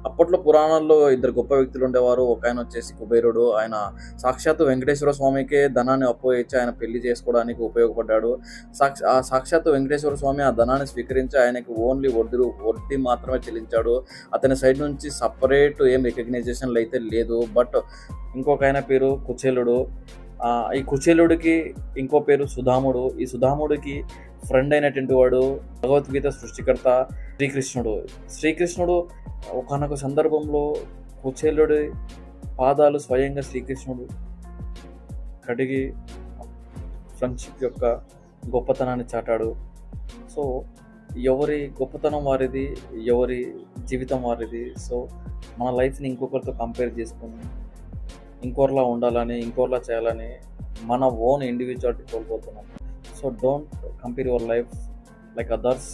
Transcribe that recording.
అప్పట్లో పురాణాల్లో ఇద్దరు గొప్ప వ్యక్తులు ఉండేవారు. ఒకాయన వచ్చేసి కుబేరుడు. ఆయన సాక్షాత్తు వెంకటేశ్వర స్వామికే ధనాన్ని అప్పు ఇచ్చి ఆయన పెళ్లి చేసుకోవడానికి ఉపయోగపడ్డాడు. సాక్షాత్తు వెంకటేశ్వర స్వామి ఆ ధనాన్ని స్వీకరించి ఆయనకి ఓన్లీ వడ్డీ మాత్రమే చెల్లించాడు. అతని సైడ్ నుంచి సెపరేట్ ఏం రికగ్నైజేషన్లు అయితే లేదు. బట్ ఇంకొక ఆయన పేరు కుచేలుడు. ఈ కుచేలుడికి ఇంకో పేరు సుధాముడు. ఈ సుధాముడికి ఫ్రెండ్ అయినటువంటి వాడు భగవద్గీత సృష్టికర్త శ్రీకృష్ణుడు ఒకానొక సందర్భంలో కుచేలుడి పాదాలు స్వయంగా శ్రీకృష్ణుడు కడిగి ఫ్రెండ్షిప్ యొక్క గొప్పతనాన్ని చాటాడు. సో ఎవరి గొప్పతనం వారిది, ఎవరి జీవితం వారిది. సో మన లైఫ్ని ఇంకొకరితో కంపేర్ చేసుకొని ఇంకోరిలా ఉండాలని, ఇంకోరిలా చేయాలని మన ఓన్ ఇండివిజువాలిటీ కోల్పోతున్నాం. So don't compare your life like others.